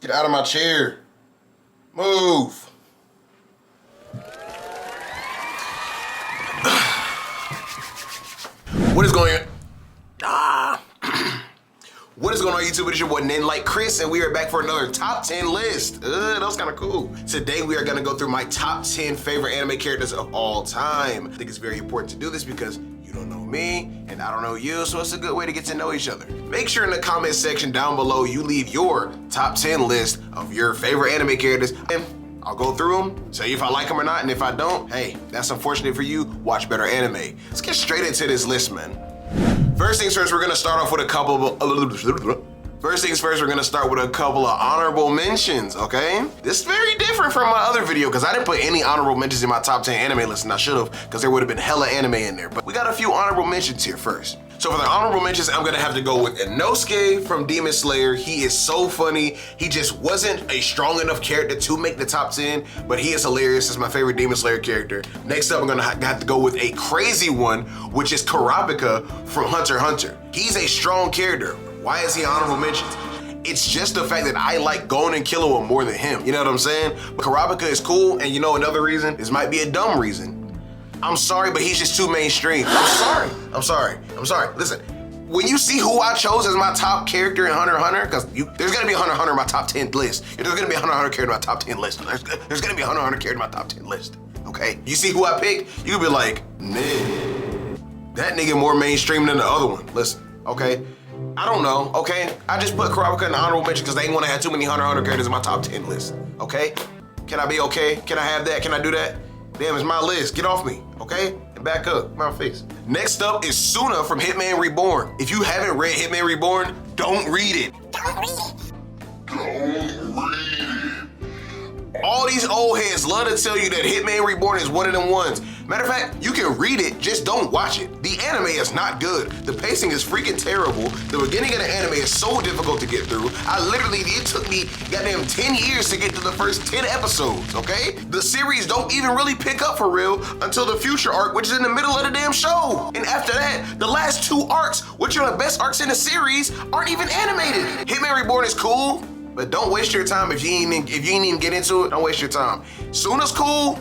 Get out of my chair. Move. What is going on? What is going on, YouTube? It is your boy NenLikeChris, and we are back for another top 10 list. That was kind of cool. Today we are going to go through my top 10 favorite anime characters of all time. I think it's very important to do this because you don't know me and I don't know you, so it's a good way to get to know each other. Make sure in the comment section down below you leave your top 10 list of your favorite anime characters, and I'll go through them, tell you if I like them or not, and if I don't, hey, that's unfortunate for you. Watch better anime. Let's get straight into this list, man. First things first, we're gonna start off with a couple of honorable mentions, okay? This is very different from my other video because I didn't put any honorable mentions in my top 10 anime list, and I should have because there would have been hella anime in there. But we got a few honorable mentions here first. So for the honorable mentions, I'm gonna have to go with Inosuke from Demon Slayer. He is so funny. He just wasn't a strong enough character to make the top 10, but he is hilarious. It's my favorite Demon Slayer character. Next up, I'm gonna have to go with a crazy one, which is Kurapika from Hunter x Hunter. He's a strong character. Why is he honorable mentions? It's just the fact that I like Gon and Killua more than him. You know what I'm saying? But Kurapika is cool, and you know another reason? This might be a dumb reason. I'm sorry, but he's just too mainstream. I'm sorry. Listen, when you see who I chose as my top character in Hunter x Hunter, because there's gonna be a Hunter x Hunter in my top 10 list. There's gonna be a Hunter x Hunter character in my top 10 list. There's gonna be a Hunter x Hunter character in my top 10 list, okay? You see who I picked, you could be like, man, that nigga more mainstream than the other one. Listen, okay? I don't know, okay? I just put Kurapika in the honorable mention because they ain't wanna have too many Hunter x Hunter characters in my top 10 list, okay? Can I be okay? Can I have that? Can I do that? Damn, it's my list. Get off me, okay? And back up, my face. Next up is Suna from Hitman Reborn. If you haven't read Hitman Reborn, don't read it. All these old heads love to tell you that Hitman Reborn is one of them ones. Matter of fact, you can read it, just don't watch it. The anime is not good. The pacing is freaking terrible. The beginning of the anime is so difficult to get through. It took me goddamn 10 years to get to the first 10 episodes, okay? The series don't even really pick up for real until the future arc, which is in the middle of the damn show. And after that, the last two arcs, which are the best arcs in the series, aren't even animated. Hitman Reborn is cool, but don't waste your time if you ain't even get into it. Don't waste your time. Suna's cool,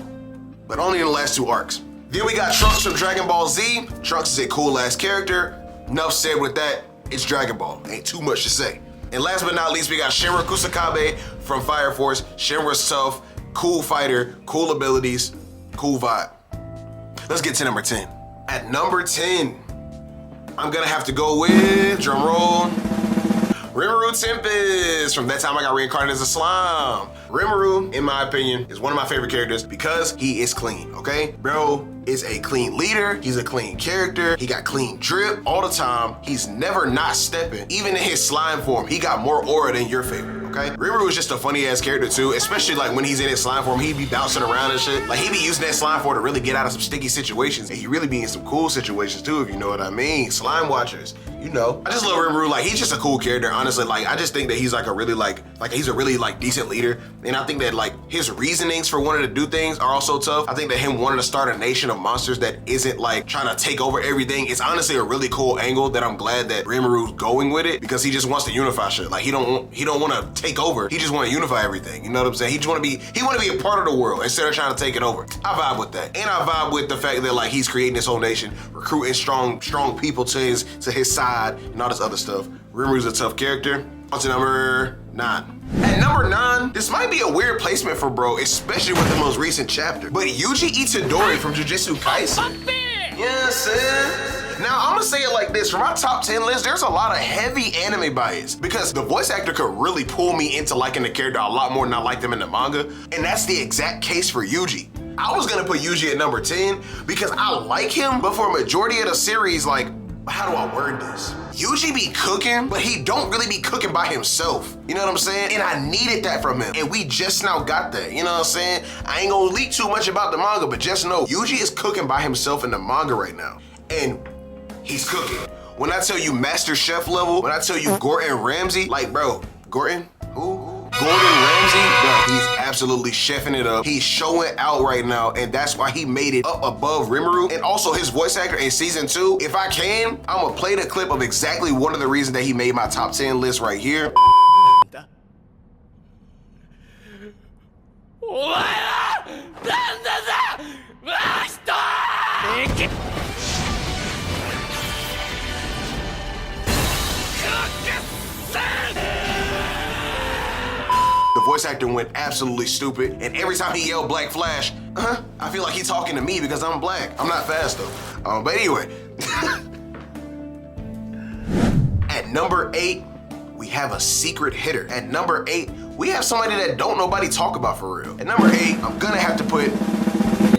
but only in the last two arcs. Then we got Trunks from Dragon Ball Z. Trunks is a cool ass character. Enough said with that. It's Dragon Ball. Ain't too much to say. And last but not least, we got Shinra Kusakabe from Fire Force. Shinra's tough, cool fighter, cool abilities, cool vibe. Let's get to number 10. At number 10, I'm gonna have to go with, drum roll, Rimuru Tempest from That Time I Got Reincarnated as a Slime. Rimuru, in my opinion, is one of my favorite characters because he is clean, okay? Bro is a clean leader. He's a clean character. He got clean drip all the time. He's never not stepping. Even in his slime form, he got more aura than your favorite, okay? Rimuru is just a funny ass character too, especially like when he's in his slime form, he be bouncing around and shit. Like he be using that slime form to really get out of some sticky situations, and he really be in some cool situations too, if you know what I mean. Slime watchers, you know. I just love Rimuru. Like he's just a cool character, honestly. Like I just think that he's like a really he's a really decent leader. And I think that like his reasonings for wanting to do things are also tough. I think that him wanting to start a nation of monsters that isn't like trying to take over everything is honestly a really cool angle that I'm glad that Rimuru's going with it, because he just wants to unify shit. Like he don't want to take over. He just want to unify everything. You know what I'm saying? He want to be a part of the world instead of trying to take it over. I vibe with that. And I vibe with the fact that like he's creating this whole nation, recruiting strong people to his side and all this other stuff. Rimuru's a tough character. On to number 9. At number 9, this might be a weird placement for bro, especially with the most recent chapter, but Yuji Itadori from Jujutsu Kaisen. Yes, now I'm gonna say it like this, for my top 10 list, there's a lot of heavy anime bias because the voice actor could really pull me into liking the character a lot more than I liked them in the manga, and that's the exact case for Yuji. I was gonna put Yuji at number 10 because I like him, but for a majority of the series, like, how do I word this? Yuji be cooking, but he don't really be cooking by himself. You know what I'm saying? And I needed that from him. And we just now got that. You know what I'm saying? I ain't gonna leak too much about the manga, but just know Yuji is cooking by himself in the manga right now. And he's cooking. When I tell you Master Chef level, when I tell you Gordon Ramsay, like bro, Gordon? Who? Gordon Ramsay, bro, he's absolutely chefing it up. He's showing out right now, and that's why he made it up above Rimuru. And also his voice actor in season 2, if I can, I'm gonna play the clip of exactly one of the reasons that he made my top 10 list right here. The voice actor went absolutely stupid, and every time he yelled Black Flash, I feel like he's talking to me because I'm black. I'm not fast though. But anyway. At number 8, we have a secret hitter. At number 8, we have somebody that don't nobody talk about for real. At number 8, I'm gonna have to put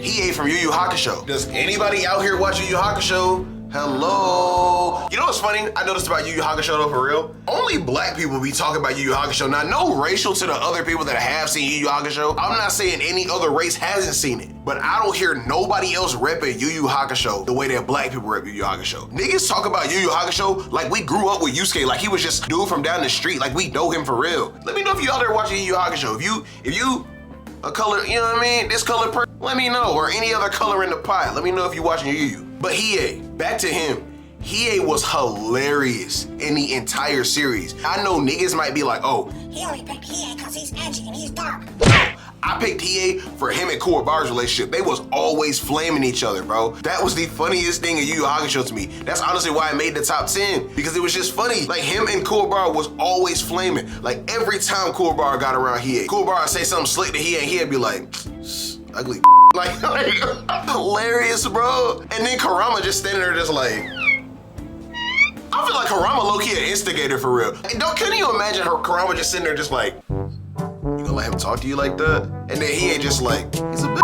Hiei from Yu Yu Hakusho. Does anybody out here watch Yu Yu Hakusho? Hello? You know what's funny? I noticed about Yu Yu Hakusho though, for real. Only black people be talking about Yu Yu Hakusho. Now, no racial to the other people that have seen Yu Yu Hakusho. I'm not saying any other race hasn't seen it, but I don't hear nobody else repping Yu Yu Hakusho the way that black people rep Yu Yu Hakusho. Niggas talk about Yu Yu Hakusho like we grew up with Yusuke, like he was just a dude from down the street, like we know him for real. Let me know if you out there watching Yu Yu Hakusho. If you a color, you know what I mean? This color person, let me know, or any other color in the pot. Let me know if you watching Yu Yu. But Hiei, back to him. Hiei was hilarious in the entire series. I know niggas might be like, oh, he only picked Hiei because he's edgy and he's dark. No, I picked Hiei for him and Kuwabara's relationship. They was always flaming each other, bro. That was the funniest thing in Yu Yu Hakusho to me. That's honestly why I made the top 10, because it was just funny. Like him and Kuwabara was always flaming. Like every time Kuwabara got around Hiei, Kuwabara say something slick to Hiei and Hiei be like, ugly like hilarious, bro. And then Kurama just standing there just like, I feel like Kurama low-key an instigator for real. Couldn't you imagine her Kurama just sitting there just like, you gonna let him talk to you like that? And then he ain't just like, he's a bitch.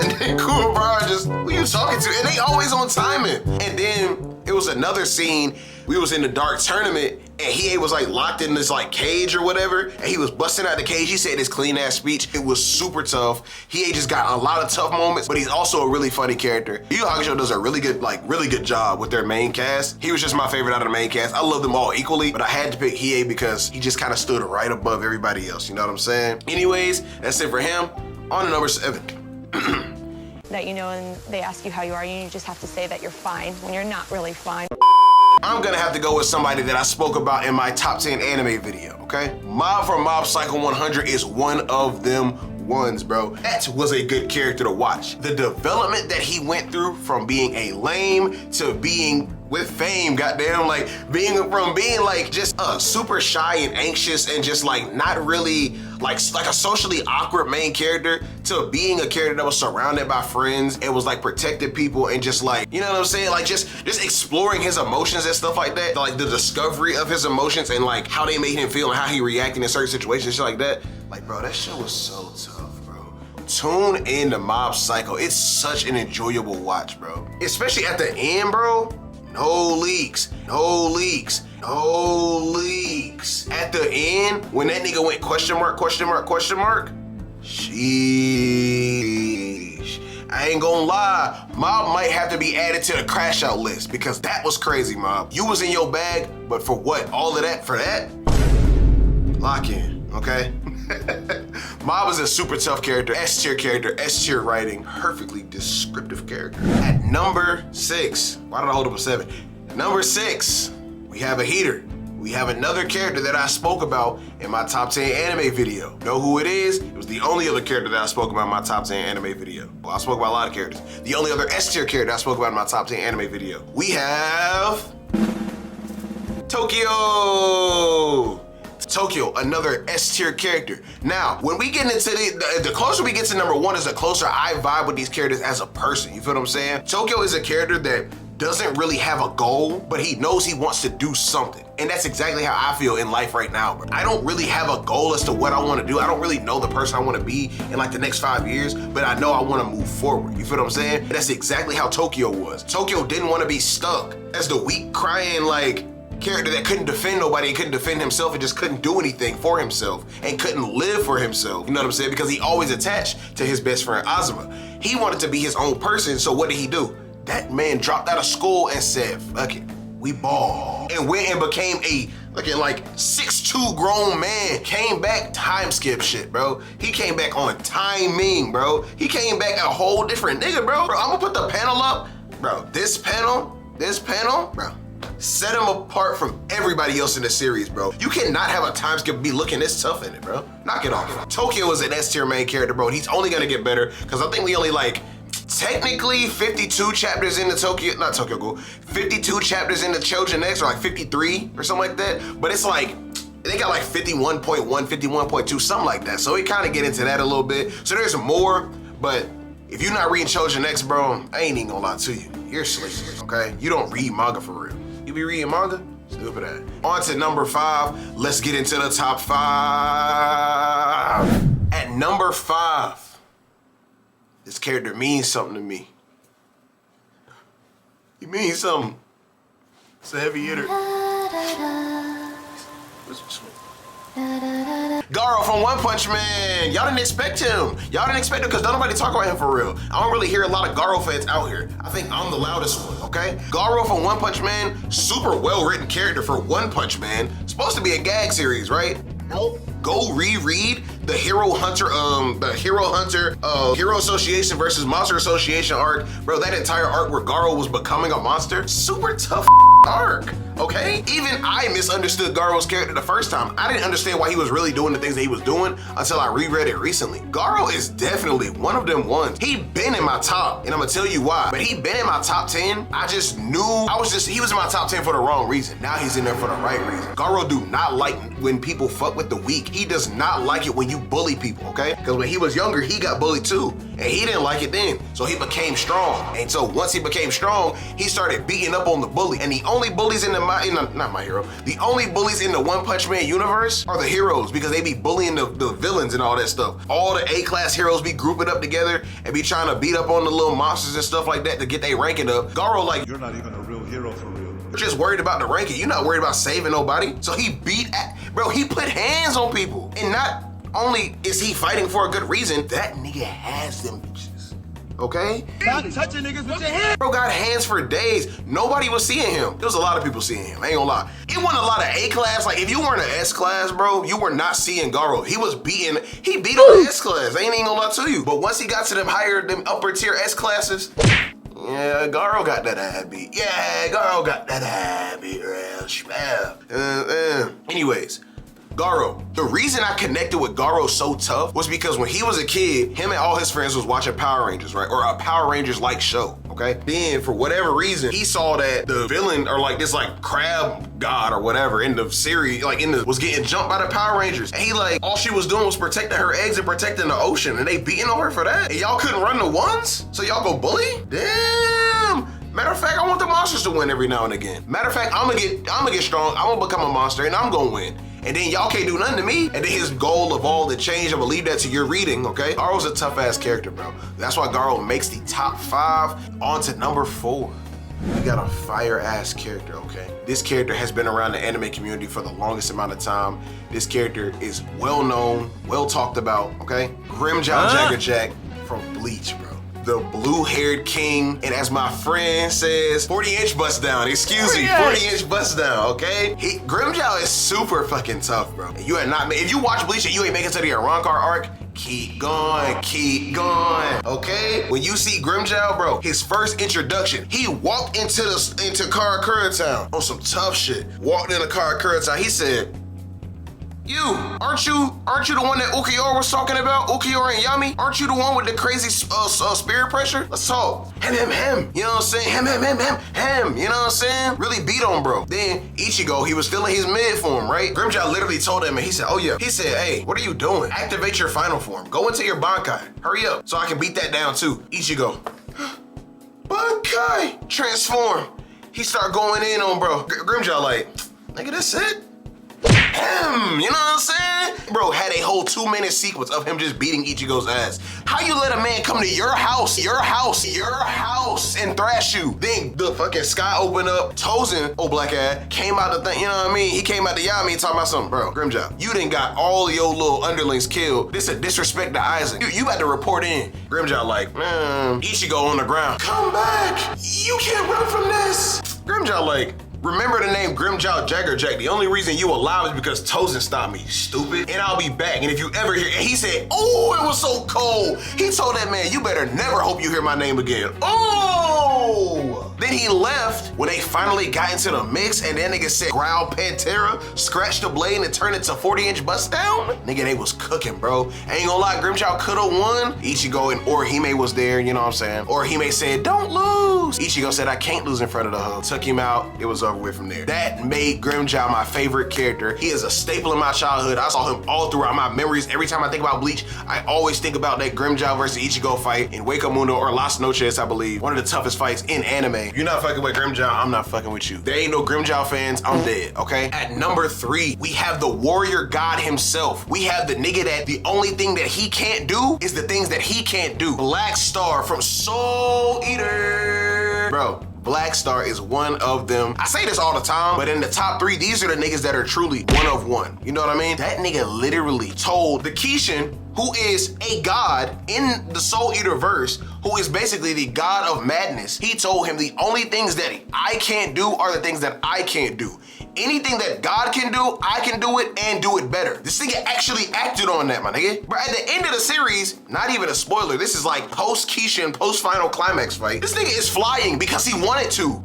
And then Kuwabara just, who you talking to? And they always on timing. And then it was another scene, we was in the dark tournament and Hiei was like locked in this like cage or whatever, and he was busting out the cage. He said this clean ass speech. It was super tough. Hiei just got a lot of tough moments, but he's also a really funny character. Yu Yu Hakusho does a really good job with their main cast. He was just my favorite out of the main cast. I love them all equally, but I had to pick Hiei because he just kind of stood right above everybody else. You know what I'm saying? Anyways, that's it for him. On to number 7. That you know, and they ask you how you are, you just have to say that you're fine when you're not really fine. I'm gonna have to go with somebody that I spoke about in my top 10 anime video, okay? Mob from Mob Psycho 100 is one of them ones, bro. That was a good character to watch. The development that he went through from being a lame to being with fame, goddamn, like from being like just super shy and anxious and just like not really like a socially awkward main character to being a character that was surrounded by friends and was like protected people and just like, you know what I'm saying? Like just exploring his emotions and stuff like that. Like the discovery of his emotions and like how they made him feel and how he reacted in certain situations, shit like that. Like, bro, that shit was so tough, bro. Tune in to Mob Psycho. It's such an enjoyable watch, bro. Especially at the end, bro. No leaks, no leaks, no leaks. At the end, when that nigga went question mark, sheesh. I ain't gonna lie, Mob might have to be added to the crash out list because that was crazy, Mob. You was in your bag, but for what? All of that for that? Lock in, okay? Mob is a super tough character, S-tier character, S-tier writing, perfectly descriptive character. At number 6, why did I hold up a 7? Number 6, we have a heater. We have another character that I spoke about in my top 10 anime video. Know who it is? It was the only other character that I spoke about in my top 10 anime video. Well, I spoke about a lot of characters. The only other S-tier character I spoke about in my top 10 anime video. We have Tokyo. Tokyo, another S-tier character. Now, when we get into the closer we get to number 1 is the closer I vibe with these characters as a person. You feel what I'm saying? Tokyo is a character that doesn't really have a goal, but he knows he wants to do something. And that's exactly how I feel in life right now, bro. I don't really have a goal as to what I want to do. I don't really know the person I want to be in like the next 5 years, but I know I want to move forward. You feel what I'm saying? And that's exactly how Tokyo was. Tokyo didn't want to be stuck as the weak, crying, like, character that couldn't defend nobody and couldn't defend himself and just couldn't do anything for himself and couldn't live for himself. You know what I'm saying? Because he always attached to his best friend Azuma. He wanted to be his own person, so what did he do? That man dropped out of school and said, fuck it, we ball. And went and became a looking like 6'2" grown man. Came back, time skip shit, bro. He came back on timing, bro. He came back a whole different nigga, bro. I'm gonna put the panel up. Bro, this panel, bro, set him apart from everybody else in the series, bro. You cannot have a time skip be looking this tough in it, bro. Knock it off. Tokyo is an S-tier main character, bro. He's only gonna get better because I think we only like technically 52 chapters into not Tokyo Ghoul, 52 chapters into Chojin X, or like 53 or something like that. But it's like They got like 51.1, 51.2, something like that. So we kind of get into that a little bit. So there's more, but if you're not reading Chosen X, bro, I ain't even gonna lie to you. You're sleeping, okay? You don't read manga for real. You be reading manga? Stupid ass. On to number 5. Let's get into the top 5. At number 5, this character means something to me. He means something. It's a heavy hitter. Garo from One Punch Man. Y'all didn't expect him. Y'all didn't expect him because don't nobody talk about him for real. I don't really hear a lot of Garo fans out here. I think I'm the loudest one, okay? Garo from One Punch Man, super well-written character for One Punch Man. Supposed to be a gag series, right? Nope. Go reread the Hero Hunter Hero Association versus Monster Association arc. Bro, that entire arc where Garo was becoming a monster, super tough arc, okay? Even I misunderstood Garo's character the first time. I didn't understand why he was really doing the things that he was doing until I reread it recently. Garo is definitely one of them ones. He been in my top, and I'm gonna tell you why. But he been in my top 10. I just knew, he was in my top 10 for the wrong reason. Now he's in there for the right reason. Garo do not like when people fuck with the weak. He does not like it when you bully people, okay? Because when he was younger, he got bullied too. And he didn't like it then. So he became strong. And so once he became strong, he started beating up on the bully. And the only bullies the only bullies in the One Punch Man universe are the heroes because they be bullying the villains and all that stuff. All the A-class heroes be grouping up together and be trying to beat up on the little monsters and stuff like that to get their ranking up. Garo like, you're not even a real hero for real. You're just worried about the ranking. You're not worried about saving nobody. So he he put hands on people. And not only is he fighting for a good reason, that nigga has them bitches. Okay? Stop touching niggas with your hands. Bro got hands for days. Nobody was seeing him. There was a lot of people seeing him. I ain't gonna lie. It wasn't a lot of A-class. Like, if you weren't an S-class, bro, you were not seeing Garo. He beat on the S-class. I ain't even gonna lie to you. But once he got to them upper tier S-classes, yeah, Garo got that ass beat. Yeah, Garo got that ass beat real spell. Anyways, Garo. The reason I connected with Garo so tough was because when he was a kid, him and all his friends was watching Power Rangers, right? Or a Power Rangers-like show, okay? Then, for whatever reason, he saw that the villain, or like this like crab god or whatever in the series, was getting jumped by the Power Rangers. And he all she was doing was protecting her eggs and protecting the ocean. And they beating on her for that. And y'all couldn't run the ones? So y'all go bully? Damn. Matter of fact, I want the monsters to win every now and again. Matter of fact, I'm gonna get strong. I'm gonna become a monster and I'm gonna win. And then y'all can't do nothing to me. And then his goal of all the change, I'm gonna leave that to your reading, okay? Garo's a tough ass character, bro. That's why Garo makes the top 5. On to number 4. We got a fire ass character, okay? This character has been around the anime community for the longest amount of time. This character is well known, well talked about, okay? Grimjow Jaggerjack from Bleach, bro. The blue-haired king, and as my friend says, 40-inch bust down, excuse me, 40-inch bust down, okay? Grimjow is super fucking tough, bro. You are not, if you watch Bleach and you ain't making it to the Arankar arc, keep going, okay? When you see Grimjow, bro, his first introduction, he walked into Karakura Town on some tough shit. Walked into Karakura Town, he said, aren't you the one that Ukiora was talking about? Ukiora and Yami? Aren't you the one with the crazy spirit pressure? Let's talk. Him. You know what I'm saying? Him. You know what I'm saying? Really beat on bro. Then Ichigo, he was feeling his mid form, right? Grimjow literally told him, and he said, oh yeah. He said, hey, what are you doing? Activate your final form. Go into your Bankai. Hurry up so I can beat that down too. Ichigo. Bankai. Transform. He start going in on bro. Grimjow like, nigga, that's it? You know what I'm saying? Bro had a whole 2-minute sequence of him just beating Ichigo's ass. How you let a man come to your house and thrash you? Then the fucking sky opened up. Tozen, old black ass, came out the thing, you know what I mean? He came out the Yami talking about something. Bro, Grimjow, you done got all your little underlings killed. This a disrespect to Aizen. You about to report in. Grimjow like, man, Ichigo on the ground. Come back, you can't run from this. Grimjow like, remember the name Grimjow Jaggerjack. The only reason you alive is because Tozen stopped me, stupid. And I'll be back. And if you ever hear, and he said, oh, it was so cold. He told that man, you better never hope you hear my name again. Oh! Then then he left when they finally got into the mix, and then nigga said growl Pantera, scratched the blade and turned it to 40-inch bust down. Nigga, they was cooking, bro. Ain't gonna lie, Grimjaw could've won. Ichigo and Orihime was there, you know what I'm saying? Orihime said, don't lose. Ichigo said, I can't lose in front of the hub. Took him out, it was over with from there. That made Grimjaw my favorite character. He is a staple in my childhood. I saw him all throughout my memories. Every time I think about Bleach, I always think about that Grimjaw versus Ichigo fight in Wake Up Mundo or Las Noches, I believe. One of the toughest fights in anime. If you're not fucking with Grimjaw, I'm not fucking with you. There ain't no Grimjaw fans, I'm dead, okay? At number 3, we have the warrior god himself. We have the nigga that the only thing that he can't do is the things that he can't do. Black Star from Soul Eater. Bro, Black Star is one of them. I say this all the time, but in the top 3, these are the niggas that are truly one of one. You know what I mean? That nigga literally told the Kishin, who is a god in the Soul Eater verse, who is basically the god of madness. He told him the only things that I can't do are the things that I can't do. Anything that God can do, I can do it and do it better. This nigga actually acted on that, my nigga. But at the end of the series, not even a spoiler, this is like post-Kishin, post-final climax fight. This nigga is flying because he wanted to.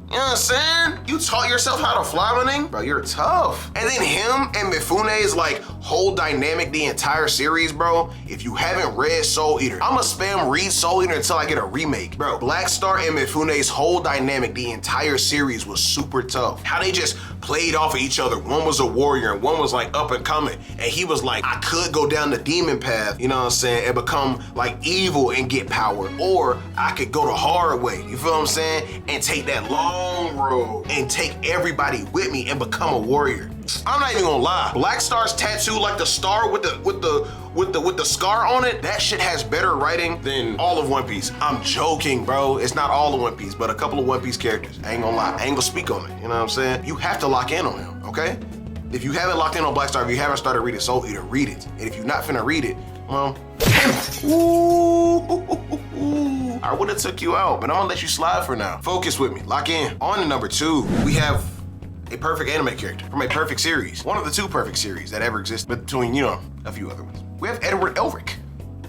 You know what I'm saying? You taught yourself how to fly, my nigga? Bro, you're tough. And then him and Mifune's like whole dynamic the entire series, bro. If you haven't read Soul Eater, I'ma spam read Soul Eater until I get a remake. Bro, Black Star and Mifune's whole dynamic the entire series was super tough. How they just played off of each other. One was a warrior and one was like up and coming. And he was like, I could go down the demon path, you know what I'm saying, and become like evil and get power. Or I could go the hard way, you feel what I'm saying? And take that long road and take everybody with me and become a warrior. I'm not even gonna lie. Black Star's tattoo, like the star with the scar on it, that shit has better writing than all of One Piece. I'm joking, bro. It's not all of One Piece, but a couple of One Piece characters. I ain't gonna lie. I ain't gonna speak on it. You know what I'm saying? You have to lock in on him, okay? If you haven't locked in on Black Star, if you haven't started reading Soul Eater, read it. And if you're not finna read it, well, I would have took you out, but I'm gonna let you slide for now. Focus with me, lock in. On to number 2, we have a perfect anime character from a perfect series. One of the 2 perfect series that ever exist, between, you know, a few other ones. We have Edward Elric,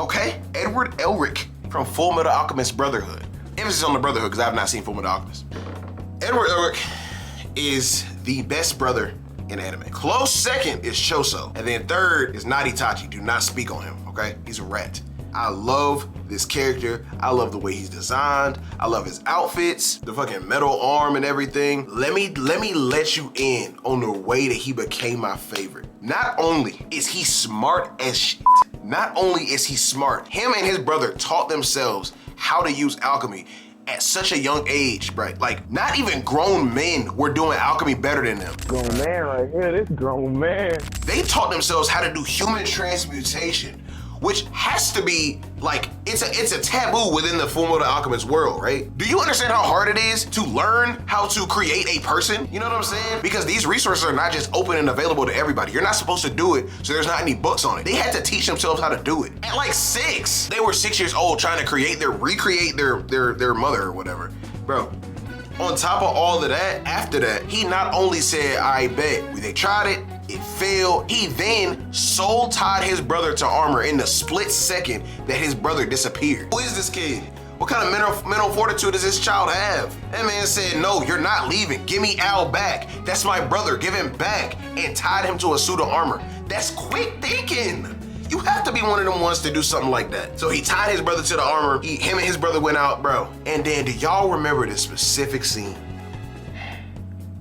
okay? Edward Elric from Full Metal Alchemist Brotherhood. Emphasis on the Brotherhood, because I have not seen Full Metal Alchemist. Edward Elric is the best brother in anime. Close second is Choso, and then third is not Itachi. Do not speak on him, okay? He's a rat. I love this character. I love the way he's designed. I love his outfits, the fucking metal arm and everything. Let me let you in on the way that he became my favorite. Not only is he smart as shit, not only is he smart, him and his brother taught themselves how to use alchemy at such a young age, right? Like, not even grown men were doing alchemy better than them. Grown man right here, this grown man. They taught themselves how to do human transmutation, which has to be like, it's a taboo within the Full Metal Alchemist world, right? Do you understand how hard it is to learn how to create a person? You know what I'm saying? Because these resources are not just open and available to everybody. You're not supposed to do it, so there's not any books on it. They had to teach themselves how to do it. At like 6, they were 6 years old trying to recreate their mother or whatever. Bro, on top of all of that, after that, he not only said, I bet, they tried it, it failed. He then soul tied his brother to armor in the split second that his brother disappeared. Who is this kid? What kind of mental fortitude does this child have? That man said, no, you're not leaving. Give me Al back. That's my brother, give him back. And tied him to a suit of armor. That's quick thinking. You have to be one of them ones to do something like that. So he tied his brother to the armor. Him and his brother went out, bro. And then do y'all remember this specific scene?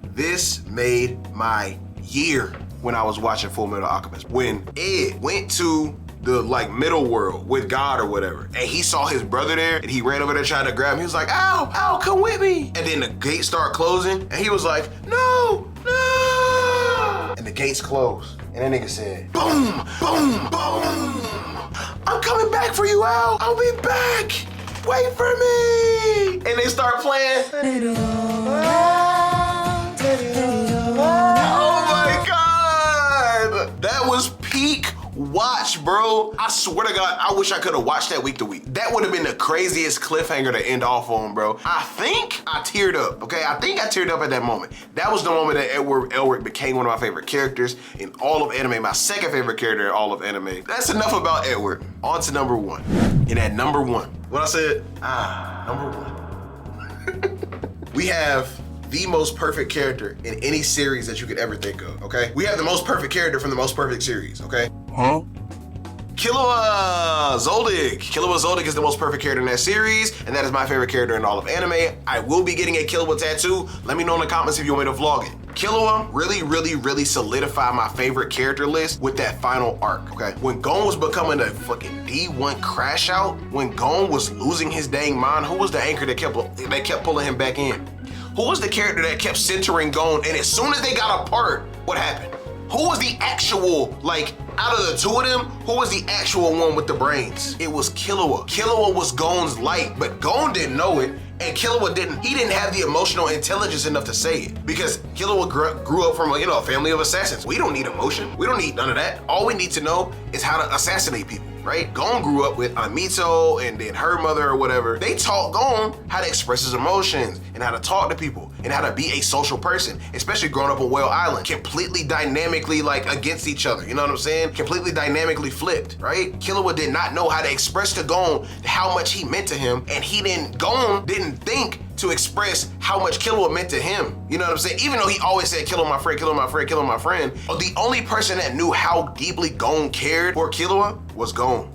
This made my year when I was watching Full Metal Alchemist. When Ed went to the like middle world with God or whatever, and he saw his brother there, and he ran over there trying to grab him. He was like, ow, ow, come with me. And then the gates start closing, and he was like, no, no. And the gates closed, and that nigga said, boom, boom, boom. I'm coming back for you, Al. I'll be back. Wait for me. And they start playing. Oh my God. That was peak watch, bro. I swear to God, I wish I could have watched that week to week. That would have been the craziest cliffhanger to end off on, bro. I think I teared up, okay? I think I teared up at that moment. That was the moment that Edward Elric became one of my favorite characters in all of anime, my second favorite character in all of anime. That's enough about Edward. On to number 1. And at number 1, what I said, Number 1. We have the most perfect character in any series that you could ever think of, okay? We have the most perfect character from the most perfect series, okay? Huh? Killua Zoldyck. Killua Zoldyck is the most perfect character in that series, and that is my favorite character in all of anime. I will be getting a Killua tattoo. Let me know in the comments if you want me to vlog it. Killua really solidified my favorite character list with that final arc, okay? When Gon was becoming a fucking D1 crash out, when Gon was losing his dang mind, who was the anchor that kept pulling him back in? Who was the character that kept centering Gon, and as soon as they got apart, what happened? Who was the actual, like, out of the two of them, who was the actual one with the brains? It was Killua. Killua was Gon's light, but Gon didn't know it, and Killua didn't have the emotional intelligence enough to say it, because Killua grew up from, a family of assassins. We don't need emotion. We don't need none of that. All we need to know is how to assassinate people, right? Gon grew up with Amito and then her mother or whatever. They taught Gon how to express his emotions and how to talk to people and how to be a social person, especially growing up on Whale Island, completely dynamically against each other. You know what I'm saying? Completely dynamically flipped, right? Killua did not know how to express to Gon how much he meant to him, and Gon didn't think to express how much Killua meant to him. You know what I'm saying? Even though he always said, Killua my friend, Killua my friend, Killua my friend, the only person that knew how deeply Gon cared for Killua was Gon.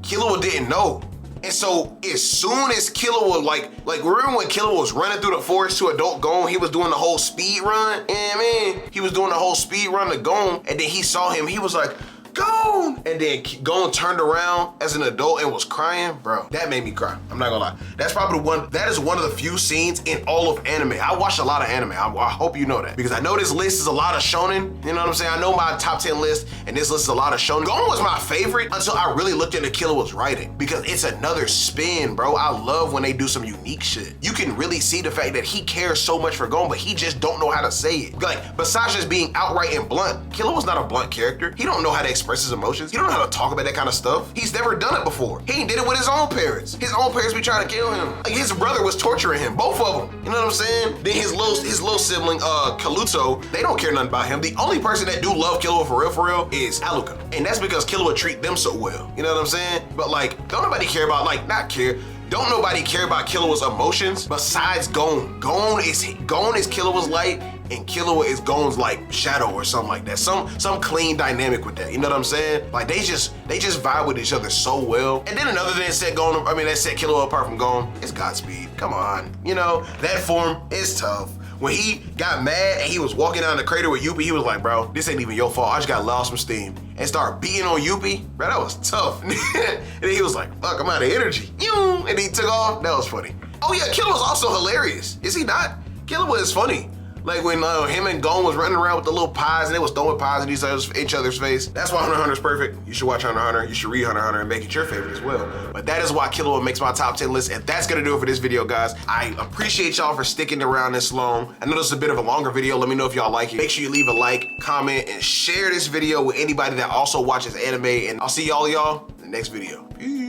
Killua didn't know. And so as soon as Killua, like remember when Killua was running through the forest to adult Gon, he was doing the whole speed run? Yeah, man. He was doing the whole speed run to Gon, and then he saw him, he was like, Gon! And then Gon turned around as an adult and was crying. Bro, that made me cry. I'm not gonna lie. That's probably that is one of the few scenes in all of anime. I watch a lot of anime. I hope you know that, because I know this list is a lot of shonen. You know what I'm saying? I know my top 10 list, and this list is a lot of shonen. Gon was my favorite until I really looked into Killua's writing, because it's another spin, bro. I love when they do some unique shit. You can really see the fact that he cares so much for Gon, but he just don't know how to say it. Like, besides just being outright and blunt, Killua's not a blunt character. He don't know how to express his emotions. He don't know how to talk about that kind of stuff. He's never done it before. He did it with his own parents. His own parents be trying to kill him. Like, his brother was torturing him, both of them. You know what I'm saying? Then his little sibling, Kaluto, they don't care nothing about him. The only person that do love Killua for real is Aluka. And that's because Killua treat them so well. You know what I'm saying? But don't nobody care about, don't nobody care about Killua's emotions besides Gon. Gon is Killua's light, and Killua is Gon's shadow or something like that. Some clean dynamic with that. You know what I'm saying? Like, they just vibe with each other so well. And then another thing that set Killua apart from Gon is Godspeed. Come on. You know, that form is tough. When he got mad and he was walking down the crater with Yuppie, he was like, bro, this ain't even your fault. I just got lost some steam. And start beating on Yuppie. Bro, that was tough. And then he was like, fuck, I'm out of energy. And he took off. That was funny. Oh yeah, Killua's also hilarious. Is he not? Killua is funny. Like when him and Gon was running around with the little pies and they was throwing pies in each other's face. That's why Hunter x Hunter is perfect. You should watch Hunter x Hunter. You should read Hunter x Hunter and make it your favorite as well. But that is why Killua makes my top 10 list. And that's gonna do it for this video, guys. I appreciate y'all for sticking around this long. I know this is a bit of a longer video. Let me know if y'all like it. Make sure you leave a like, comment, and share this video with anybody that also watches anime. And I'll see y'all in the next video. Peace.